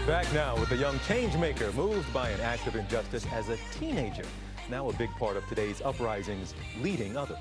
Back now with a young change maker moved by an act of injustice as a teenager. Now a big part of today's uprisings, leading others.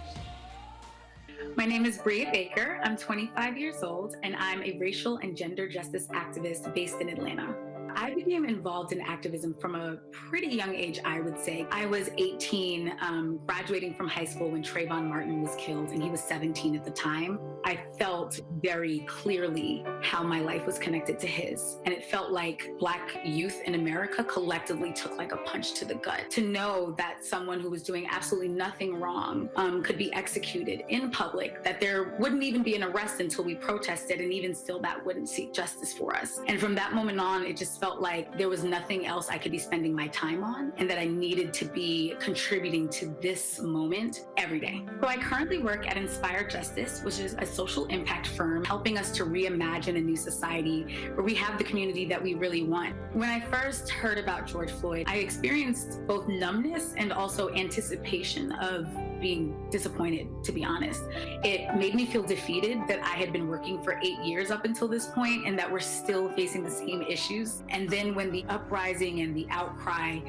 My name is Brea Baker. I'm 25 years old, and I'm a racial and gender justice activist based in Atlanta. I became involved in activism from a pretty young age, I would say. I was 18, graduating from high school when Trayvon Martin was killed, and he was 17 at the time. I felt very clearly how my life was connected to his. And it felt like Black youth in America collectively took like a punch to the gut. To know that someone who was doing absolutely nothing wrong could be executed in public, that there wouldn't even be an arrest until we protested, and even still that wouldn't seek justice for us. And from that moment on, it just felt like there was nothing else I could be spending my time on, and that I needed to be contributing to this moment every day. So I currently work at Inspired Justice, which is a social impact firm helping us to reimagine a new society where we have the community that we really want. When I first heard about George Floyd, I experienced both numbness and also anticipation of being disappointed, to be honest. It made me feel defeated that I had been working for 8 years up until this point and that we're still facing the same issues. And then when the uprising and the outcry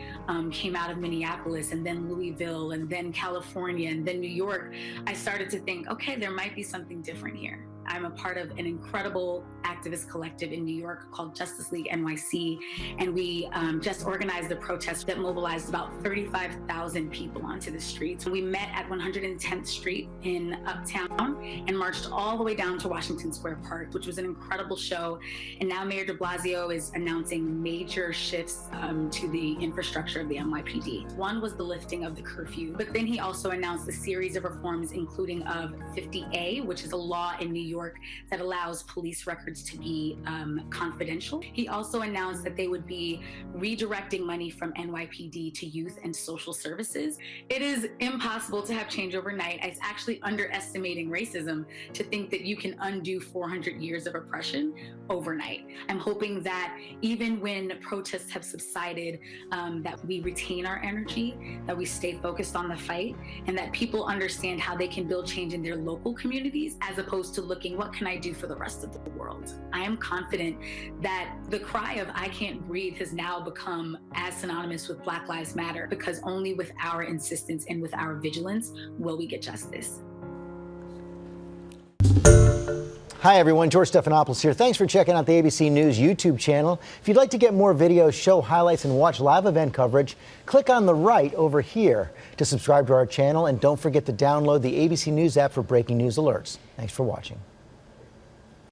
came out of Minneapolis, and then Louisville, and then California, and then New York, I started to think, okay, there might be something different here. I'm a part of an incredible activist collective in New York called Justice League NYC, and we just organized a protest that mobilized about 35,000 people onto the streets. We met at 110th Street in Uptown and marched all the way down to Washington Square Park, which was an incredible show. And now Mayor de Blasio is announcing major shifts to the infrastructure of the NYPD. One was the lifting of the curfew, but then he also announced a series of reforms, including of 50A, which is a law in New York that allows police records to be confidential. He also announced that they would be redirecting money from NYPD to youth and social services. It is impossible to have change overnight. It's actually underestimating racism to think that you can undo 400 years of oppression overnight. I'm hoping that even when protests have subsided, that we retain our energy, that we stay focused on the fight, and that people understand how they can build change in their local communities as opposed to looking, what can I do for the rest of the world? I am confident that the cry of I can't breathe has now become as synonymous with Black Lives Matter, because only with our insistence and with our vigilance will we get justice. Hi everyone, George Stephanopoulos here. Thanks for checking out the ABC News YouTube channel. If you'd like to get more videos, show highlights, and watch live event coverage, click on the right over here to subscribe to our channel, and don't forget to download the ABC News app for breaking news alerts. Thanks for watching.